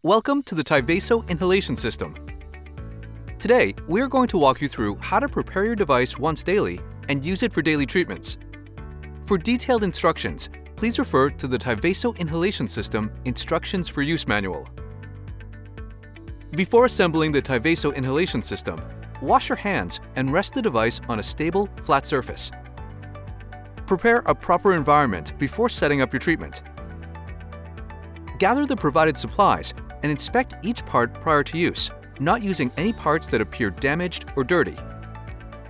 Welcome to the TYVASO Inhalation System. Today, we're going to walk you through how to prepare your device once daily and use it for daily treatments. For detailed instructions, please refer to the TYVASO Inhalation System Instructions for Use Manual. Before assembling the TYVASO Inhalation System, wash your hands and rest the device on a stable, flat surface. Prepare a proper environment before setting up your treatment. Gather the provided supplies and inspect each part prior to use, not using any parts that appear damaged or dirty.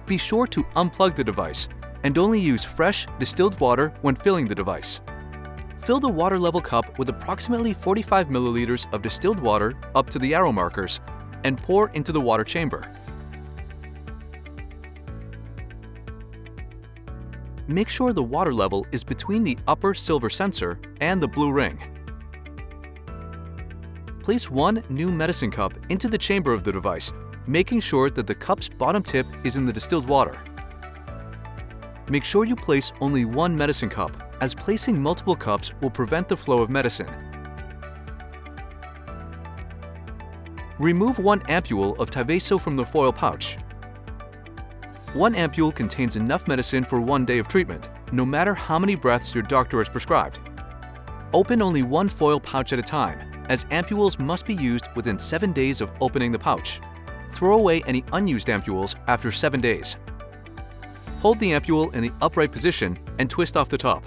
Be sure to unplug the device and only use fresh, distilled water when filling the device. Fill the water level cup with approximately 45 milliliters of distilled water up to the arrow markers and pour into the water chamber. Make sure the water level is between the upper silver sensor and the blue ring. Place one new medicine cup into the chamber of the device, making sure that the cup's bottom tip is in the distilled water. Make sure you place only one medicine cup, as placing multiple cups will prevent the flow of medicine. Remove one ampule of TYVASO from the foil pouch. One ampule contains enough medicine for 1 day of treatment, no matter how many breaths your doctor has prescribed. Open only one foil pouch at a time, as ampules must be used within 7 days of opening the pouch. Throw away any unused ampules after 7 days. Hold the ampule in the upright position and twist off the top.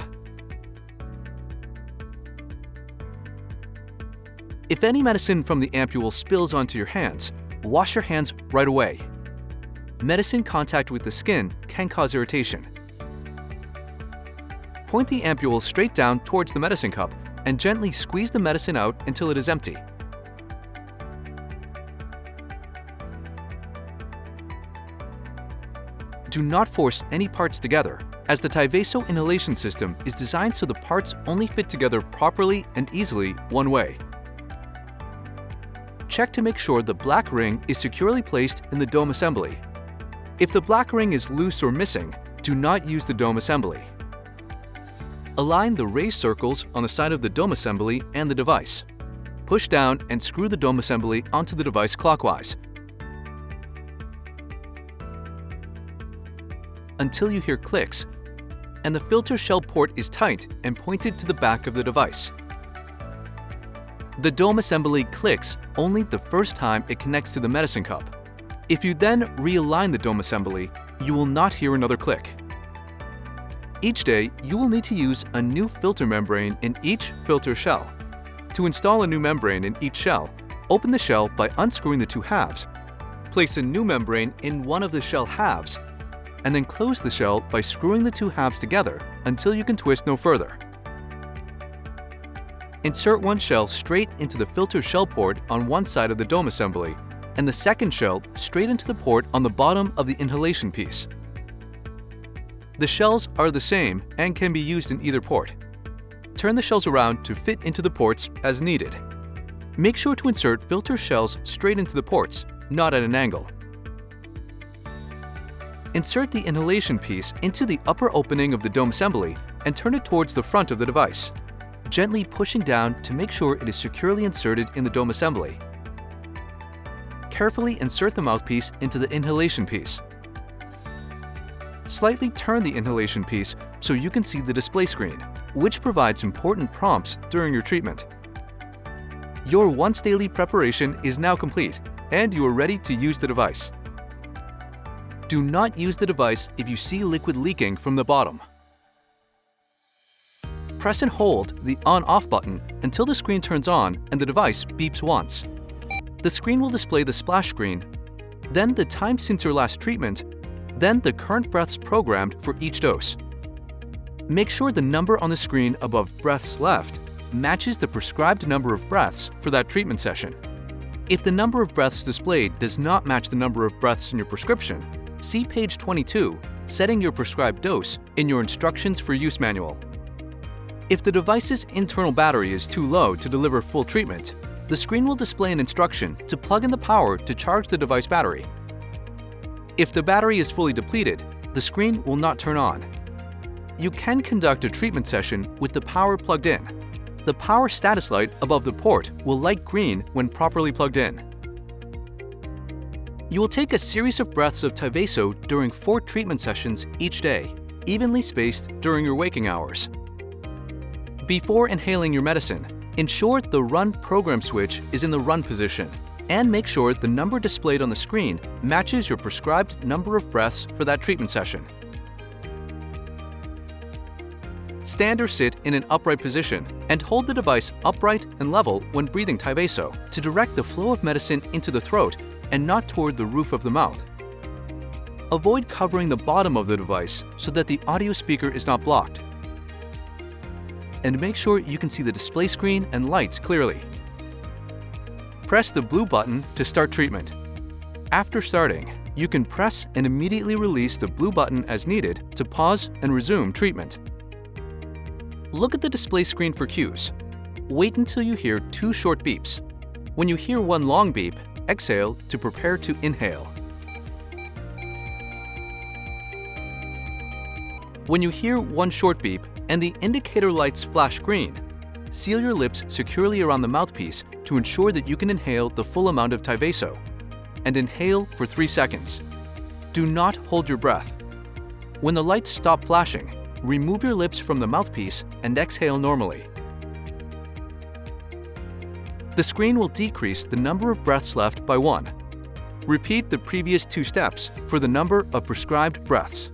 If any medicine from the ampule spills onto your hands, wash your hands right away. Medicine contact with the skin can cause irritation. Point the ampule straight down towards the medicine cup and gently squeeze the medicine out until it is empty. Do not force any parts together, as the TYVASO Inhalation System is designed so the parts only fit together properly and easily one way. Check to make sure the black ring is securely placed in the dome assembly. If the black ring is loose or missing, do not use the dome assembly. Align the raised circles on the side of the dome assembly and the device. Push down and screw the dome assembly onto the device clockwise until you hear clicks and the filter shell port is tight and pointed to the back of the device. The dome assembly clicks only the first time it connects to the medicine cup. If you then realign the dome assembly, you will not hear another click. Each day, you will need to use a new filter membrane in each filter shell. To install a new membrane in each shell, open the shell by unscrewing the two halves. Place a new membrane in one of the shell halves, and then close the shell by screwing the two halves together until you can twist no further. Insert one shell straight into the filter shell port on one side of the dome assembly, and the second shell straight into the port on the bottom of the inhalation piece. The shells are the same and can be used in either port. Turn the shells around to fit into the ports as needed. Make sure to insert filter shells straight into the ports, not at an angle. Insert the inhalation piece into the upper opening of the dome assembly and turn it towards the front of the device, gently pushing down to make sure it is securely inserted in the dome assembly. Carefully insert the mouthpiece into the inhalation piece. Slightly turn the inhalation piece so you can see the display screen, which provides important prompts during your treatment. Your once daily preparation is now complete, and you are ready to use the device. Do not use the device if you see liquid leaking from the bottom. Press and hold the on-off button until the screen turns on and the device beeps once. The screen will display the splash screen, then the time since your last treatment, then the current breaths programmed for each dose. Make sure the number on the screen above breaths left matches the prescribed number of breaths for that treatment session. If the number of breaths displayed does not match the number of breaths in your prescription, see page 22, Setting Your Prescribed Dose, in your Instructions for Use Manual. If the device's internal battery is too low to deliver full treatment, the screen will display an instruction to plug in the power to charge the device battery. If the battery is fully depleted, the screen will not turn on. You can conduct a treatment session with the power plugged in. The power status light above the port will light green when properly plugged in. You will take a series of breaths of TYVASO during 4 treatment sessions each day, evenly spaced during your waking hours. Before inhaling your medicine, ensure the Run program switch is in the Run position, and make sure the number displayed on the screen matches your prescribed number of breaths for that treatment session. Stand or sit in an upright position and hold the device upright and level when breathing TYVASO to direct the flow of medicine into the throat and not toward the roof of the mouth. Avoid covering the bottom of the device so that the audio speaker is not blocked. And make sure you can see the display screen and lights clearly. Press the blue button to start treatment. After starting, you can press and immediately release the blue button as needed to pause and resume treatment. Look at the display screen for cues. Wait until you hear 2 short beeps. When you hear 1 long beep, exhale to prepare to inhale. When you hear 1 short beep and the indicator lights flash green, seal your lips securely around the mouthpiece to ensure that you can inhale the full amount of TYVASO, and inhale for 3 seconds. Do not hold your breath. When the lights stop flashing, remove your lips from the mouthpiece and exhale normally. The screen will decrease the number of breaths left by 1. Repeat the previous 2 steps for the number of prescribed breaths.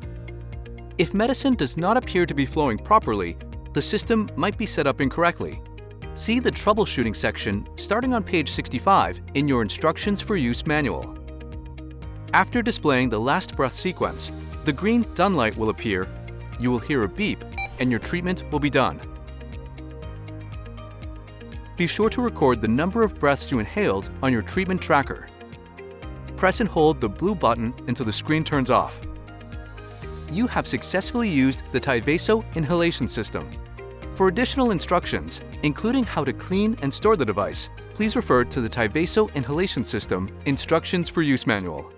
If medicine does not appear to be flowing properly, the system might be set up incorrectly. See the troubleshooting section starting on page 65 in your Instructions for Use manual. After displaying the last breath sequence, the green done light will appear, you will hear a beep, and your treatment will be done. Be sure to record the number of breaths you inhaled on your treatment tracker. Press and hold the blue button until the screen turns off. You have successfully used the TYVASO Inhalation System. For additional instructions, including how to clean and store the device, please refer to the TYVASO Inhalation System Instructions for Use manual.